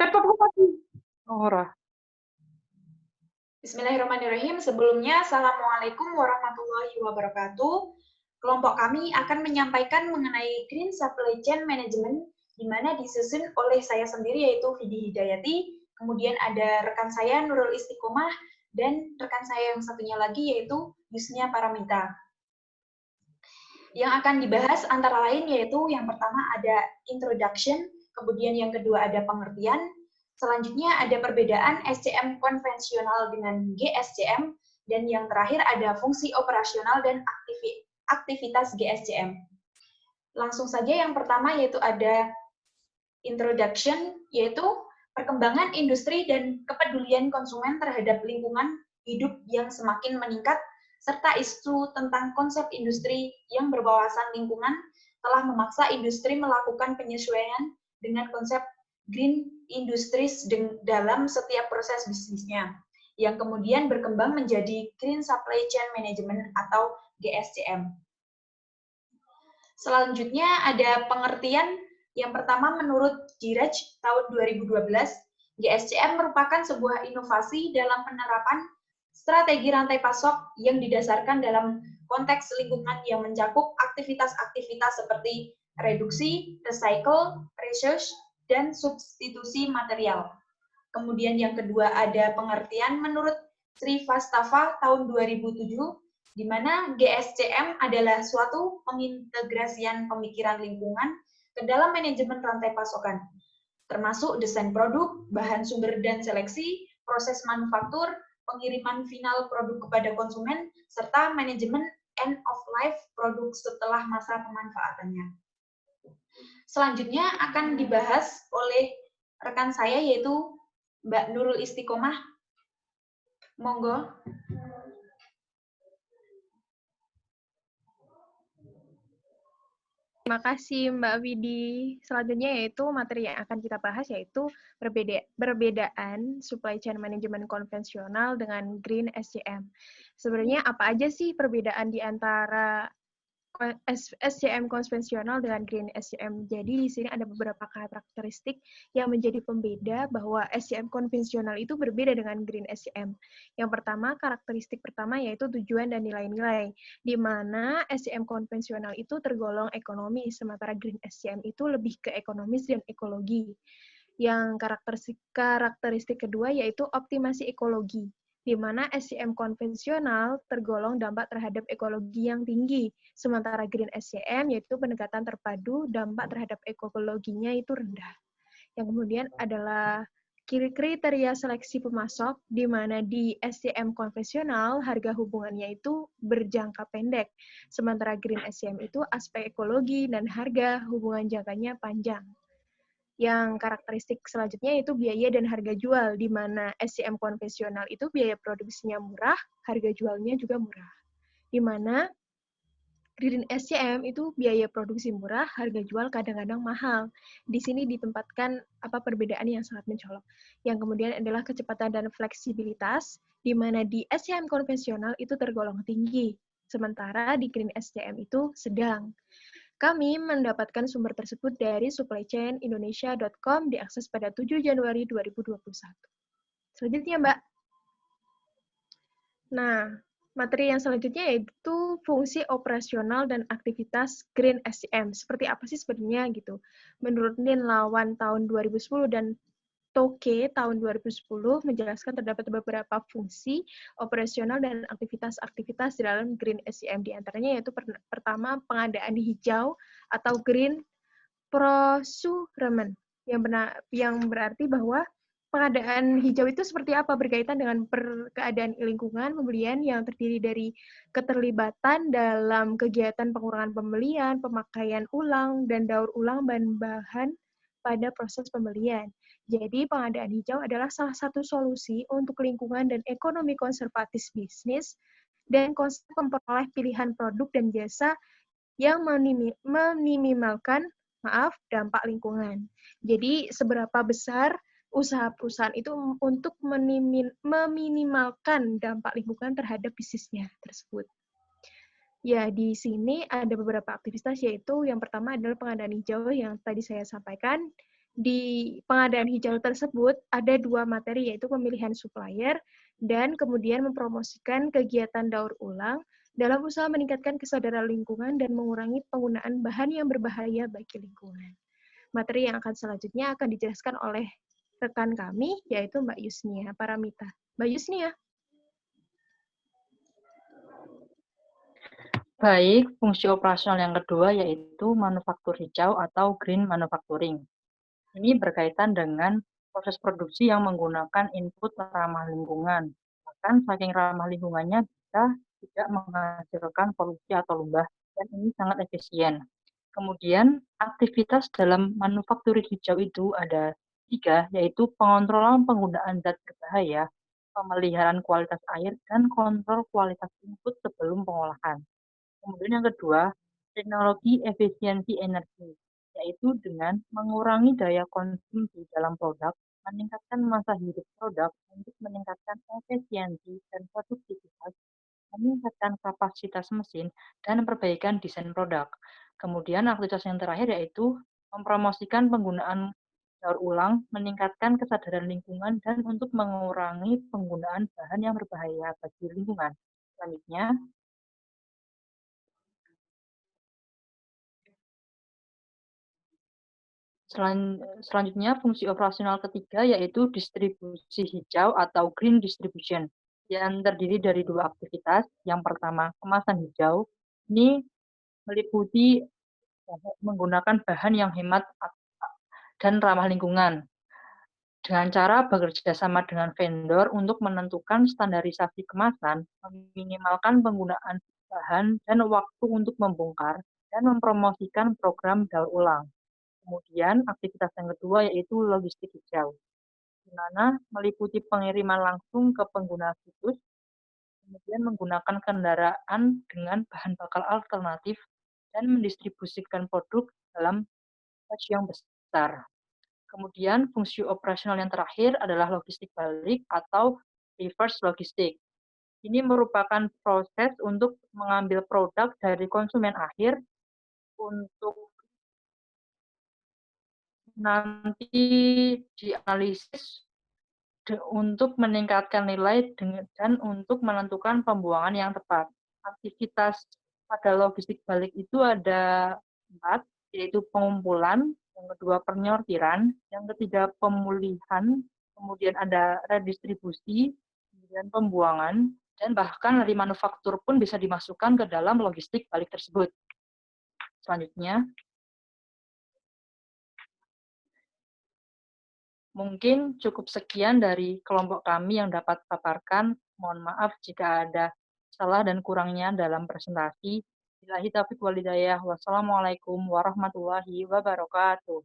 Laptopku mati. Ora. Bismillahirrahmanirrahim. Sebelumnya, Assalamualaikum warahmatullahi wabarakatuh. Kelompok kami akan menyampaikan mengenai Green Supply Chain Management, di mana disusun oleh saya sendiri, yaitu Vidi Hidayati, kemudian ada rekan saya Nurul Istiqomah, dan rekan saya yang satunya lagi, yaitu Yusnia Paramita. Yang akan dibahas antara lain yaitu yang pertama ada introduction, kemudian yang kedua ada pengertian, selanjutnya ada perbedaan SCM konvensional dengan GSCM, dan yang terakhir ada fungsi operasional dan aktivitas GSCM. Langsung saja yang pertama yaitu ada introduction, yaitu perkembangan industri dan kepedulian konsumen terhadap lingkungan hidup yang semakin meningkat, serta isu tentang konsep industri yang berwawasan lingkungan telah memaksa industri melakukan penyesuaian dengan konsep green industries dalam setiap proses bisnisnya, yang kemudian berkembang menjadi Green Supply Chain Management atau GSCM. Selanjutnya ada pengertian. Yang pertama, menurut Giraj tahun 2012, GSCM merupakan sebuah inovasi dalam penerapan strategi rantai pasok yang didasarkan dalam konteks lingkungan yang mencakup aktivitas-aktivitas seperti reduksi, recycle, research, dan substitusi material. Kemudian yang kedua ada pengertian menurut Sri Vastava tahun 2007, di mana GSCM adalah suatu pengintegrasian pemikiran lingkungan ke dalam manajemen rantai pasokan, termasuk desain produk, bahan sumber dan seleksi, proses manufaktur, pengiriman final produk kepada konsumen, serta manajemen end of life produk setelah masa pemanfaatannya. Selanjutnya akan dibahas oleh rekan saya yaitu Mbak Nurul Istiqomah. Monggo. Terima kasih Mbak Vidi. Selanjutnya yaitu materi yang akan kita bahas yaitu perbedaan supply chain management konvensional dengan green SCM. Sebenarnya apa aja sih perbedaan di antara SCM konvensional dengan green SCM? Jadi di sini ada beberapa karakteristik yang menjadi pembeda bahwa SCM konvensional itu berbeda dengan green SCM. Yang pertama, karakteristik pertama yaitu tujuan dan nilai-nilai, di mana SCM konvensional itu tergolong ekonomi, sementara green SCM itu lebih ke ekonomis dan ekologi. Yang karakteristik kedua yaitu optimasi ekologi, di mana SCM konvensional tergolong dampak terhadap ekologi yang tinggi, sementara Green SCM yaitu pendekatan terpadu, dampak terhadap ekologinya itu rendah. Yang kemudian adalah kriteria seleksi pemasok, di mana di SCM konvensional harga hubungannya itu berjangka pendek, sementara Green SCM itu aspek ekologi dan harga hubungan jangkanya panjang. Yang karakteristik selanjutnya itu biaya dan harga jual, di mana SCM konvensional itu biaya produksinya murah, harga jualnya juga murah. Di mana Green SCM itu biaya produksi murah, harga jual kadang-kadang mahal. Di sini ditempatkan perbedaan yang sangat mencolok. Yang kemudian adalah kecepatan dan fleksibilitas, di mana di SCM konvensional itu tergolong tinggi, sementara di Green SCM itu sedang. Kami mendapatkan sumber tersebut dari supplychainindonesia.com, diakses pada 7 Januari 2021. Selanjutnya, Mbak. Nah, materi yang selanjutnya yaitu fungsi operasional dan aktivitas Green SCM. Seperti apa sih sebenarnya gitu? Menurut Nin Lawan tahun 2010 dan Toke tahun 2010 menjelaskan terdapat beberapa fungsi operasional dan aktivitas-aktivitas di dalam Green SCM. Di antaranya yaitu pertama pengadaan hijau atau green procurement, yang berarti bahwa pengadaan hijau itu seperti apa, berkaitan dengan keadaan lingkungan pembelian yang terdiri dari keterlibatan dalam kegiatan pengurangan pembelian, pemakaian ulang, dan daur ulang bahan-bahan pada proses pembelian. Jadi pengadaan hijau adalah salah satu solusi untuk lingkungan dan ekonomi konservatif bisnis dan konsep memperoleh pilihan produk dan jasa yang meminimalkan dampak lingkungan. Jadi seberapa besar usaha perusahaan itu untuk meminimalkan dampak lingkungan terhadap bisnisnya tersebut. Ya, di sini ada beberapa aktivitas, yaitu yang pertama adalah pengadaan hijau yang tadi saya sampaikan, di pengadaan hijau tersebut ada 2 materi, yaitu pemilihan supplier dan kemudian mempromosikan kegiatan daur ulang dalam usaha meningkatkan kesadaran lingkungan dan mengurangi penggunaan bahan yang berbahaya bagi lingkungan. Materi yang akan selanjutnya akan dijelaskan oleh rekan kami, yaitu Mbak Yusnia Paramita. Mbak Yusnia. Baik, fungsi operasional yang kedua yaitu manufaktur hijau atau green manufacturing. Ini berkaitan dengan proses produksi yang menggunakan input ramah lingkungan. Bahkan saking ramah lingkungannya bisa tidak menghasilkan polusi atau limbah, dan ini sangat efisien. Kemudian, aktivitas dalam manufaktur hijau itu ada 3, yaitu pengontrolan penggunaan zat berbahaya, pemeliharaan kualitas air, dan kontrol kualitas input sebelum pengolahan. Kemudian yang kedua, teknologi efisiensi energi, yaitu dengan mengurangi daya konsumsi dalam produk, meningkatkan masa hidup produk untuk meningkatkan efisiensi dan produktivitas, meningkatkan kapasitas mesin, dan perbaikan desain produk. Kemudian aktivitas yang terakhir yaitu mempromosikan penggunaan daur ulang, meningkatkan kesadaran lingkungan, dan untuk mengurangi penggunaan bahan yang berbahaya bagi lingkungan. Selanjutnya, Selanjutnya, fungsi operasional ketiga yaitu distribusi hijau atau green distribution, yang terdiri dari 2 aktivitas. Yang pertama, kemasan hijau. Ini meliputi menggunakan bahan yang hemat dan ramah lingkungan, dengan cara bekerja sama dengan vendor untuk menentukan standarisasi kemasan, meminimalkan penggunaan bahan dan waktu untuk membongkar, dan mempromosikan program daur ulang. Kemudian aktivitas yang kedua yaitu logistik hijau, di mana meliputi pengiriman langsung ke pengguna situs, kemudian menggunakan kendaraan dengan bahan bakar alternatif, dan mendistribusikan produk dalam batch yang besar. Kemudian fungsi operasional yang terakhir adalah logistik balik atau reverse logistik. Ini merupakan proses untuk mengambil produk dari konsumen akhir untuk nanti dianalisis untuk meningkatkan nilai dan untuk menentukan pembuangan yang tepat. Aktivitas pada logistik balik itu ada 4, yaitu pengumpulan, yang kedua penyortiran, yang ketiga pemulihan, kemudian ada redistribusi, kemudian pembuangan, dan bahkan dari manufaktur pun bisa dimasukkan ke dalam logistik balik tersebut. Selanjutnya, mungkin cukup sekian dari kelompok kami yang dapat paparkan. Mohon maaf jika ada salah dan kurangnya dalam presentasi. Billahi taufiq wal hidayah. Wassalamualaikum warahmatullahi wabarakatuh.